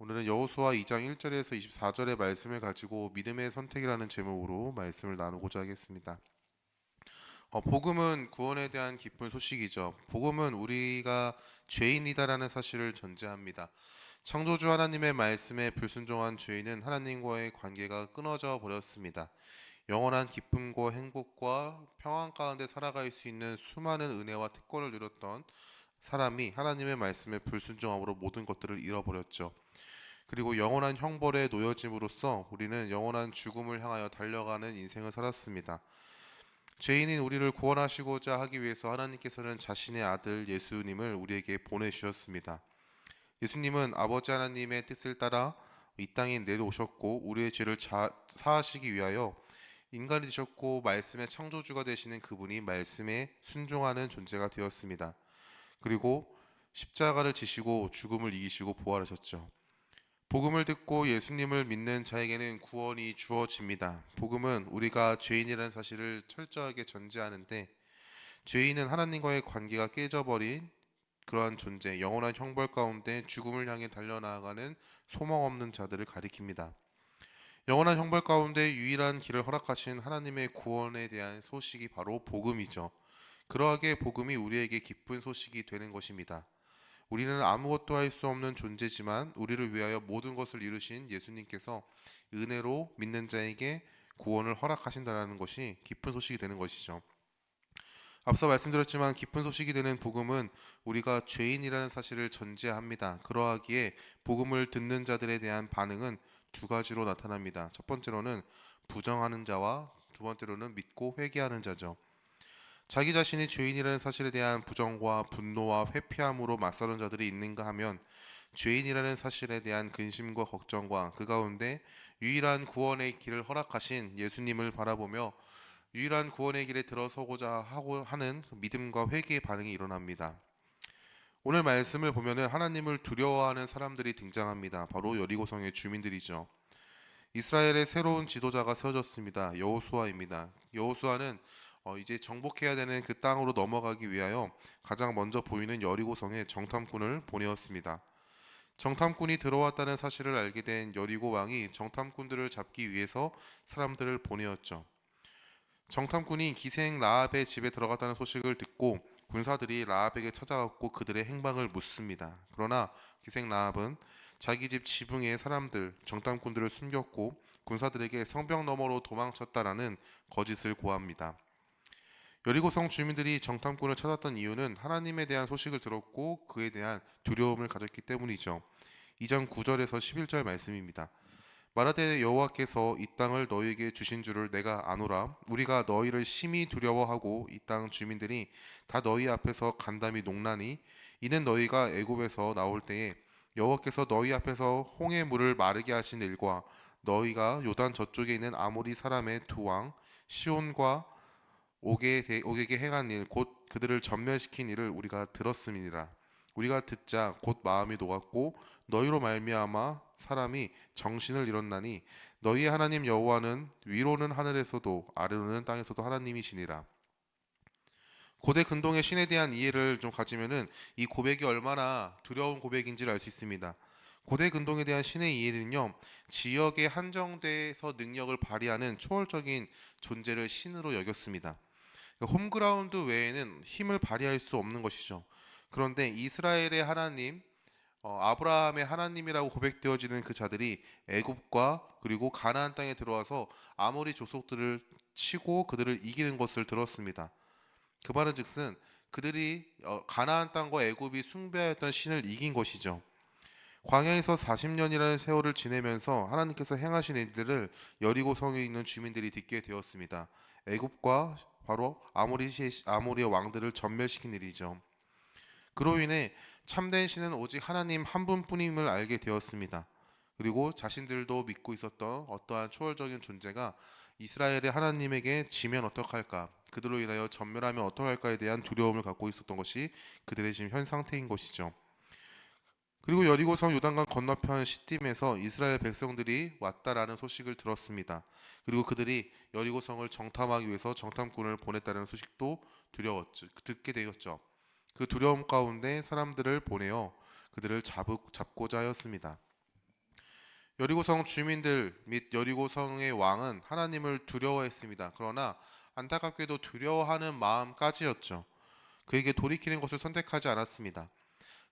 오늘은 여호수아 2장 1절에서 24절의 말씀을 가지고 믿음의 선택이라는 제목으로 말씀을 나누고자 하겠습니다. 복음은 구원에 대한 기쁜 소식이죠. 복음은 우리가 죄인이다라는 사실을 전제합니다. 창조주 하나님의 말씀에 불순종한 죄인은 하나님과의 관계가 끊어져 버렸습니다. 영원한 기쁨과 행복과 평안 가운데 살아갈 수 있는 수많은 은혜와 특권을 누렸던 사람이 하나님의 말씀에 불순종함으로 모든 것들을 잃어버렸죠. 그리고 영원한 형벌에 놓여짐으로써 우리는 영원한 죽음을 향하여 달려가는 인생을 살았습니다. 죄인인 우리를 구원하시고자 하기 위해서 하나님께서는 자신의 아들 예수님을 우리에게 보내주셨습니다. 예수님은 아버지 하나님의 뜻을 따라 이 땅에 내려오셨고 우리의 죄를 사하시기 위하여 인간이 되셨고 말씀의 창조주가 되시는 그분이 말씀에 순종하는 존재가 되었습니다. 그리고 십자가를 지시고 죽음을 이기시고 부활하셨죠. 복음을 듣고 예수님을 믿는 자에게는 구원이 주어집니다. 복음은 우리가 죄인이라는 사실을 철저하게 전제하는데, 죄인은 하나님과의 관계가 깨져버린 그러한 존재, 영원한 형벌 가운데 죽음을 향해 달려나가는 소망 없는 자들을 가리킵니다. 영원한 형벌 가운데 유일한 길을 허락하신 하나님의 구원에 대한 소식이 바로 복음이죠. 그러하게 복음이 우리에게 기쁜 소식이 되는 것입니다. 우리는 아무것도 할 수 없는 존재지만 우리를 위하여 모든 것을 이루신 예수님께서 은혜로 믿는 자에게 구원을 허락하신다는 것이 기쁜 소식이 되는 것이죠. 앞서 말씀드렸지만 기쁜 소식이 되는 복음은 우리가 죄인이라는 사실을 전제합니다. 그러하기에 복음을 듣는 자들에 대한 반응은 두 가지로 나타납니다. 첫 번째로는 부정하는 자와 두 번째로는 믿고 회개하는 자죠. 자기 자신이 죄인이라는 사실에 대한 부정과 분노와 회피함으로 맞서는 자들이 있는가 하면, 죄인이라는 사실에 대한 근심과 걱정과 그 가운데 유일한 구원의 길을 허락하신 예수님을 바라보며 유일한 구원의 길에 들어서고자 하고 하는 믿음과 회개의 반응이 일어납니다. 오늘 말씀을 보면은 하나님을 두려워하는 사람들이 등장합니다. 바로 여리고성의 주민들이죠. 이스라엘의 새로운 지도자가 세워졌습니다. 여호수아입니다. 여호수아는 이제 정복해야 되는 그 땅으로 넘어가기 위하여 가장 먼저 보이는 여리고성에 정탐꾼을 보내었습니다. 정탐꾼이 들어왔다는 사실을 알게 된 여리고 왕이 정탐꾼들을 잡기 위해서 사람들을 보내었죠. 정탐꾼이 기생 라합의 집에 들어갔다는 소식을 듣고 군사들이 라합에게 찾아갔고 그들의 행방을 묻습니다. 그러나 기생 라합은 자기 집 지붕에 사람들, 정탐꾼들을 숨겼고 군사들에게 성벽 너머로 도망쳤다라는 거짓을 고합니다. 여리고성 주민들이 정탐꾼을 찾았던 이유는 하나님에 대한 소식을 들었고 그에 대한 두려움을 가졌기 때문이죠. 2장 9절에서 11절 말씀입니다. 말하되 여호와께서 이 땅을 너희에게 주신 줄을 내가 아노라. 우리가 너희를 심히 두려워하고 이 땅 주민들이 다 너희 앞에서 간담이 농나니, 이는 너희가 애굽에서 나올 때에 여호와께서 너희 앞에서 홍해 물을 마르게 하신 일과 너희가 요단 저쪽에 있는 아모리 사람의 두 왕 시온과 옥에게 행한 일 곧 그들을 전멸시킨 일을 우리가 들었음이니라. 우리가 듣자 곧 마음이 녹았고 너희로 말미암아 사람이 정신을 잃었나니, 너희의 하나님 여호와는 위로는 하늘에서도 아래로는 땅에서도 하나님이시니라. 고대 근동의 신에 대한 이해를 좀 가지면은 이 고백이 얼마나 두려운 고백인지를 알 수 있습니다. 고대 근동에 대한 신의 이해는요, 지역에 한정돼서 능력을 발휘하는 초월적인 존재를 신으로 여겼습니다. 그러니까 홈그라운드 외에는 힘을 발휘할 수 없는 것이죠. 그런데 이스라엘의 하나님, 아브라함의 하나님이라고 고백되어지는 그 자들이 애굽과 그리고 가나안 땅에 들어와서 아모리 족속들을 치고 그들을 이기는 것을 들었습니다. 그 말은즉슨 그들이 가나안 땅과 애굽이 숭배하였던 신을 이긴 것이죠. 광야에서 40년이라는 세월을 지내면서 하나님께서 행하신 일들을 여리고 성에 있는 주민들이 듣게 되었습니다. 애굽과 바로 아모리의 왕들을 전멸시킨 일이죠. 그로 인해 참된 신은 오직 하나님 한 분뿐임을 알게 되었습니다. 그리고 자신들도 믿고 있었던 어떠한 초월적인 존재가 이스라엘의 하나님에게 지면 어떡할까, 그들로 인하여 전멸하면 어떡할까에 대한 두려움을 갖고 있었던 것이 그들의 지금 현 상태인 것이죠. 그리고 여리고성 요단강 건너편 시딤에서 이스라엘 백성들이 왔다라는 소식을 들었습니다. 그리고 그들이 여리고성을 정탐하기 위해서 정탐꾼을 보냈다는 소식도 두려웠죠. 듣게 되었죠. 그 두려움 가운데 사람들을 보내어 그들을 잡고자 하였습니다. 여리고성 주민들 및 여리고성의 왕은 하나님을 두려워했습니다. 그러나 안타깝게도 두려워하는 마음까지였죠. 그에게 돌이키는 것을 선택하지 않았습니다.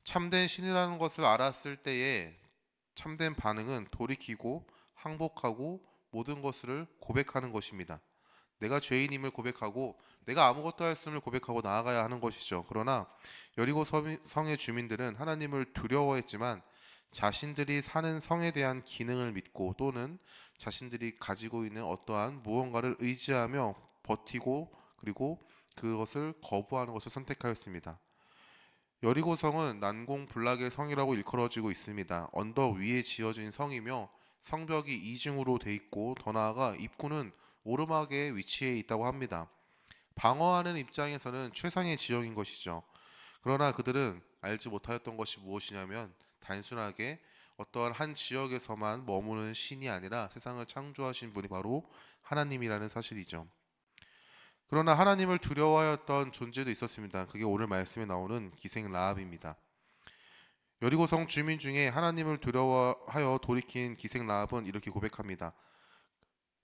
참된 신이라는 것을 알았을 때에 참된 반응은 돌이키고 항복하고 모든 것을 고백하는 것입니다. 내가 죄인임을 고백하고 내가 아무것도 할 수 없음을 고백하고 나아가야 하는 것이죠. 그러나 여리고 성의 주민들은 하나님을 두려워했지만 자신들이 사는 성에 대한 기능을 믿고 또는 자신들이 가지고 있는 어떠한 무언가를 의지하며 버티고 그리고 그것을 거부하는 것을 선택하였습니다. 여리고성은 난공불락의 성이라고 일컬어지고 있습니다. 언덕 위에 지어진 성이며 성벽이 이중으로 돼 있고 더 나아가 입구는 오르막에 위치해 있다고 합니다. 방어하는 입장에서는 최상의 지형인 것이죠. 그러나 그들은 알지 못하였던 것이 무엇이냐면 단순하게 어떠한 한 지역에서만 머무는 신이 아니라 세상을 창조하신 분이 바로 하나님이라는 사실이죠. 그러나 하나님을 두려워하였던 존재도 있었습니다. 그게 오늘 말씀에 나오는 기생 라합입니다. 여리고성 주민 중에 하나님을 두려워하여 돌이킨 기생 라합은 이렇게 고백합니다.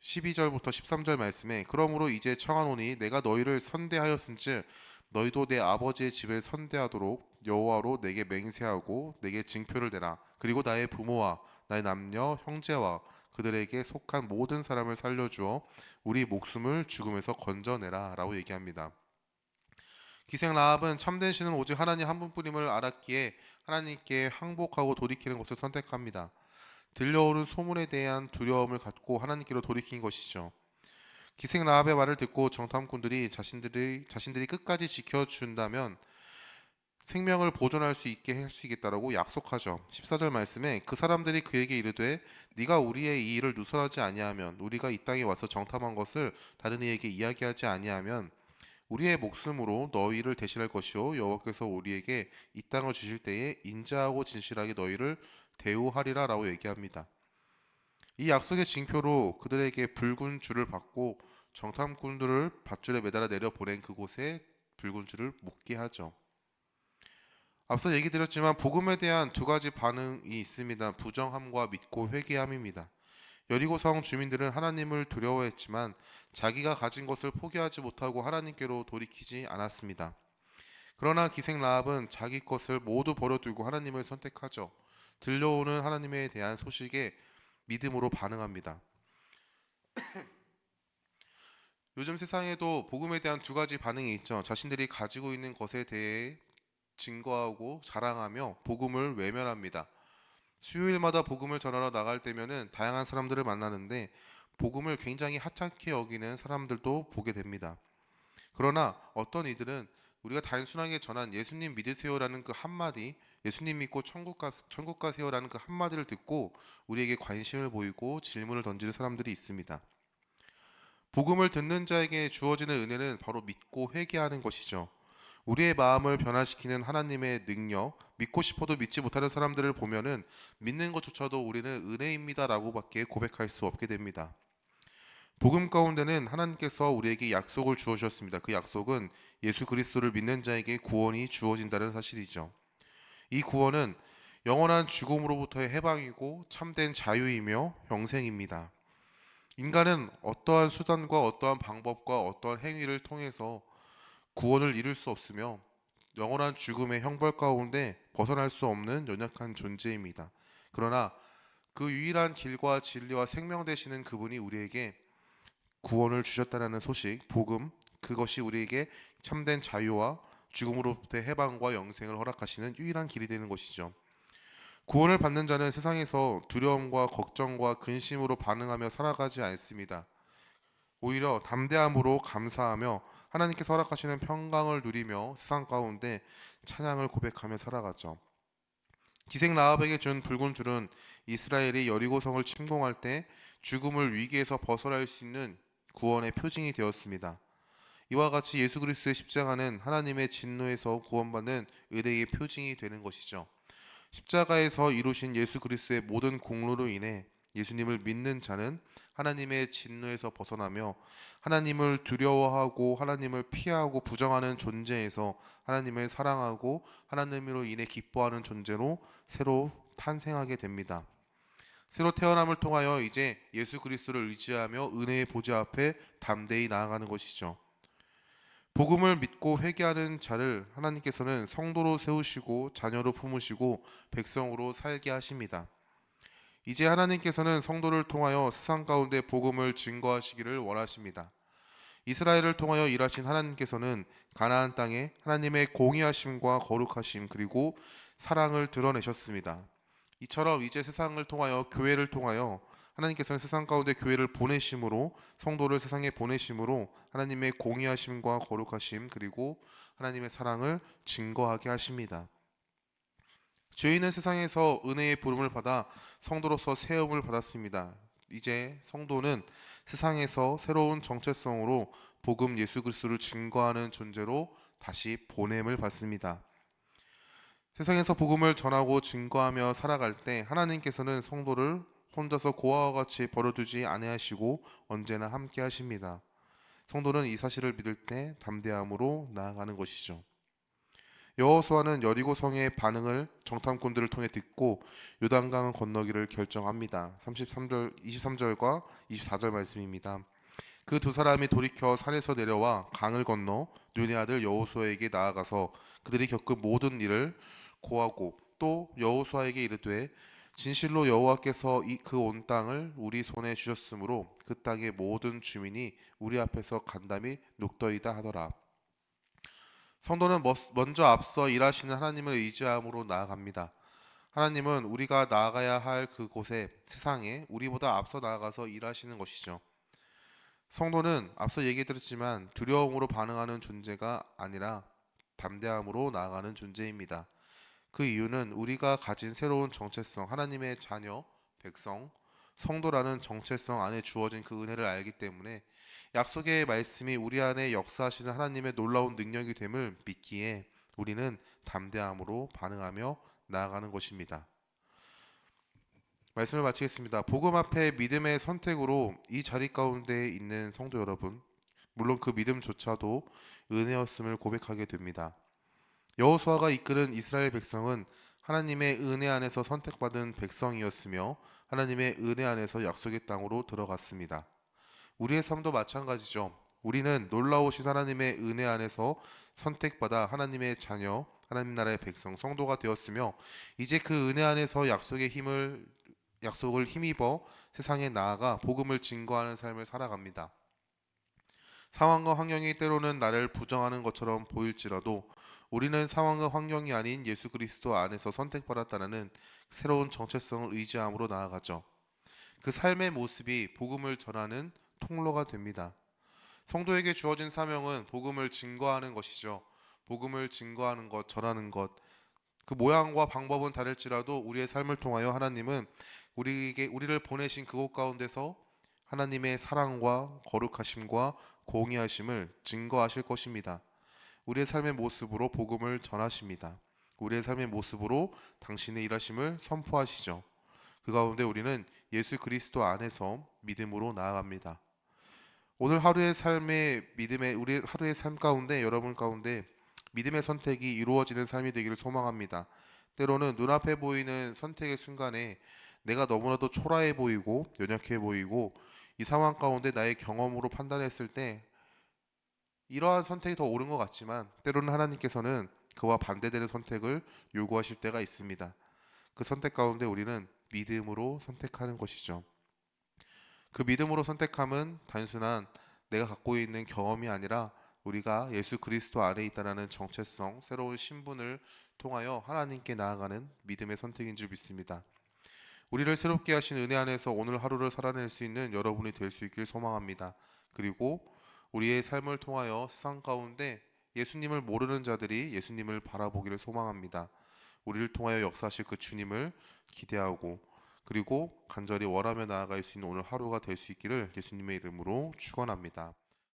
12절부터 13절 말씀에 그러므로 이제 청하노니 내가 너희를 선대하였은즉 너희도 내 아버지의 집을 선대하도록 여호와로 내게 맹세하고 내게 징표를 대라. 그리고 나의 부모와 나의 남녀 형제와 그들에게 속한 모든 사람을 살려주어 우리 목숨을 죽음에서 건져내라 라고 얘기합니다. 기생 라합은 참된 신은 오직 하나님 한 분뿐임을 알았기에 하나님께 항복하고 돌이키는 것을 선택합니다. 들려오는 소문에 대한 두려움을 갖고 하나님께로 돌이킨 것이죠. 기생 라합의 말을 듣고 정탐꾼들이 자신들이 끝까지 지켜준다면 생명을 보존할 수 있게 할 수 있겠다라고 약속하죠. 14절 말씀에 그 사람들이 그에게 이르되 네가 우리의 이 일을 누설하지 아니하면 우리가 이 땅에 와서 정탐한 것을 다른 이에게 이야기하지 아니하면 우리의 목숨으로 너희를 대신할 것이요 여호와께서 우리에게 이 땅을 주실 때에 인자하고 진실하게 너희를 대우하리라 라고 얘기합니다. 이 약속의 징표로 그들에게 붉은 줄을 받고 정탐꾼들을 밧줄에 매달아 내려 보낸 그곳에 붉은 줄을 묶게 하죠. 앞서 얘기 드렸지만 복음에 대한 두 가지 반응이 있습니다. 부정함과 믿고 회개함입니다. 여리고성 주민들은 하나님을 두려워했지만 자기가 가진 것을 포기하지 못하고 하나님께로 돌이키지 않았습니다. 그러나 기생 라합은 자기 것을 모두 버려두고 하나님을 선택하죠. 들려오는 하나님에 대한 소식에 믿음으로 반응합니다. 요즘 세상에도 복음에 대한 두 가지 반응이 있죠. 자신들이 가지고 있는 것에 대해 증거하고 자랑하며 복음을 외면합니다. 수요일마다 복음을 전하러 나갈 때면은 다양한 사람들을 만나는데 복음을 굉장히 하찮게 여기는 사람들도 보게 됩니다. 그러나 어떤 이들은 우리가 단순하게 전한 예수님 믿으세요라는 그 한마디, 예수님 믿고 천국 가세요라는 그 한마디를 듣고 우리에게 관심을 보이고 질문을 던지는 사람들이 있습니다. 복음을 듣는 자에게 주어지는 은혜는 바로 믿고 회개하는 것이죠. 우리의 마음을 변화시키는 하나님의 능력, 믿고 싶어도 믿지 못하는 사람들을 보면은 믿는 것조차도 우리는 은혜입니다라고밖에 고백할 수 없게 됩니다. 복음 가운데는 하나님께서 우리에게 약속을 주어주셨습니다. 그 약속은 예수 그리스도를 믿는 자에게 구원이 주어진다는 사실이죠. 이 구원은 영원한 죽음으로부터의 해방이고 참된 자유이며 영생입니다. 인간은 어떠한 수단과 어떠한 방법과 어떠한 행위를 통해서 구원을 이룰 수 없으며 영원한 죽음의 형벌 가운데 벗어날 수 없는 연약한 존재입니다. 그러나 그 유일한 길과 진리와 생명 되시는 그분이 우리에게 구원을 주셨다는 소식, 복음, 그것이 우리에게 참된 자유와 죽음으로부터의 해방과 영생을 허락하시는 유일한 길이 되는 것이죠. 구원을 받는 자는 세상에서 두려움과 걱정과 근심으로 반응하며 살아가지 않습니다. 오히려 담대함으로 감사하며 하나님께서 허락하시는 평강을 누리며 세상 가운데 찬양을 고백하며 살아가죠. 기생 라합에게 준 붉은 줄은 이스라엘이 여리고성을 침공할 때 죽음을 위기에서 벗어날 수 있는 구원의 표징이 되었습니다. 이와 같이 예수 그리스도의 십자가는 하나님의 진노에서 구원받는 의뢰의 표징이 되는 것이죠. 십자가에서 이루신 예수 그리스도의 모든 공로로 인해 예수님을 믿는 자는 하나님의 진노에서 벗어나며 하나님을 두려워하고 하나님을 피하고 부정하는 존재에서 하나님을 사랑하고 하나님으로 인해 기뻐하는 존재로 새로 탄생하게 됩니다. 새로 태어남을 통하여 이제 예수 그리스도를 의지하며 은혜의 보좌 앞에 담대히 나아가는 것이죠. 복음을 믿고 회개하는 자를 하나님께서는 성도로 세우시고 자녀로 품으시고 백성으로 살게 하십니다. 이제 하나님께서는 성도를 통하여 세상 가운데 복음을 증거하시기를 원하십니다. 이스라엘을 통하여 일하신 하나님께서는 가나안 땅에 하나님의 공의하심과 거룩하심 그리고 사랑을 드러내셨습니다. 이처럼 이제 세상을 통하여 교회를 통하여 하나님께서는 세상 가운데 교회를 보내심으로 성도를 세상에 보내심으로 하나님의 공의하심과 거룩하심 그리고 하나님의 사랑을 증거하게 하십니다. 죄인은 세상에서 은혜의 부름을 받아 성도로서 세움을 받았습니다. 이제 성도는 세상에서 새로운 정체성으로 복음 예수 그리스도를 증거하는 존재로 다시 보냄을 받습니다. 세상에서 복음을 전하고 증거하며 살아갈 때 하나님께서는 성도를 혼자서 고아와 같이 버려두지 아니하시고 언제나 함께 하십니다. 성도는 이 사실을 믿을 때 담대함으로 나아가는 것이죠. 여호수아는 여리고성의 반응을 정탐꾼들을 통해 듣고 요단강을 건너기를 결정합니다. 23절과 24절 말씀입니다. 그 두 사람이 돌이켜 산에서 내려와 강을 건너 눈의 아들 여호수아에게 나아가서 그들이 겪은 모든 일을 고하고 또 여호수아에게 이르되 진실로 여호와께서 그 온 땅을 우리 손에 주셨으므로 그 땅의 모든 주민이 우리 앞에서 간담이 녹더이다 하더라. 성도는 먼저 앞서 일하시는 하나님을 의지함으로 나아갑니다. 하나님은 우리가 나아가야 할 그곳에 세상에 우리보다 앞서 나아가서 일하시는 것이죠. 성도는 앞서 얘기드렸지만 두려움으로 반응하는 존재가 아니라 담대함으로 나아가는 존재입니다. 그 이유는 우리가 가진 새로운 정체성, 하나님의 자녀, 백성, 성도라는 정체성 안에 주어진 그 은혜를 알기 때문에 약속의 말씀이 우리 안에 역사하시는 하나님의 놀라운 능력이 됨을 믿기에 우리는 담대함으로 반응하며 나아가는 것입니다. 말씀을 마치겠습니다. 복음 앞에 믿음의 선택으로 이 자리 가운데 있는 성도 여러분, 물론 그 믿음조차도 은혜였음을 고백하게 됩니다. 여호수아가 이끄는 이스라엘 백성은 하나님의 은혜 안에서 선택받은 백성이었으며 하나님의 은혜 안에서 약속의 땅으로 들어갔습니다. 우리의 삶도 마찬가지죠. 우리는 놀라우신 하나님의 은혜 안에서 선택받아 하나님의 자녀, 하나님 나라의 백성, 성도가 되었으며 이제 그 은혜 안에서 약속을 힘입어 세상에 나아가 복음을 증거하는 삶을 살아갑니다. 상황과 환경이 때로는 나를 부정하는 것처럼 보일지라도 우리는 상황과 환경이 아닌 예수 그리스도 안에서 선택받았다는 새로운 정체성을 의지함으로 나아가죠. 그 삶의 모습이 복음을 전하는 통로가 됩니다. 성도에게 주어진 사명은 복음을 증거하는 것이죠. 복음을 증거하는 것, 전하는 것. 그 모양과 방법은 다를지라도 우리의 삶을 통하여 하나님은 우리를 보내신 그곳 가운데서 하나님의 사랑과 거룩하심과 공의하심을 증거하실 것입니다. 우리의 삶의 모습으로 복음을 전하십니다. 우리의 삶의 모습으로 당신의 일하심을 선포하시죠. 그 가운데 우리는 예수 그리스도 안에서 믿음으로 나아갑니다. 오늘 하루의 우리 하루의 삶 가운데 여러분 가운데 믿음의 선택이 이루어지는 삶이 되기를 소망합니다. 때로는 눈앞에 보이는 선택의 순간에 내가 너무나도 초라해 보이고 연약해 보이고 이 상황 가운데 나의 경험으로 판단했을 때 이러한 선택이 더 옳은 것 같지만 때로는 하나님께서는 그와 반대되는 선택을 요구하실 때가 있습니다. 그 선택 가운데 우리는 믿음으로 선택하는 것이죠. 그 믿음으로 선택함은 단순한 내가 갖고 있는 경험이 아니라 우리가 예수 그리스도 안에 있다라는 정체성, 새로운 신분을 통하여 하나님께 나아가는 믿음의 선택인 줄 믿습니다. 우리를 새롭게 하신 은혜 안에서 오늘 하루를 살아낼 수 있는 여러분이 될 수 있길 소망합니다. 그리고 우리의 삶을 통하여 세상 가운데 예수님을 모르는 자들이 예수님을 바라보기를 소망합니다. 우리를 통하여 역사하실 그 주님을 기대하고 그리고 간절히 원하며 나아갈 수 있는 오늘 하루가 될 수 있기를 예수님의 이름으로 축원합니다.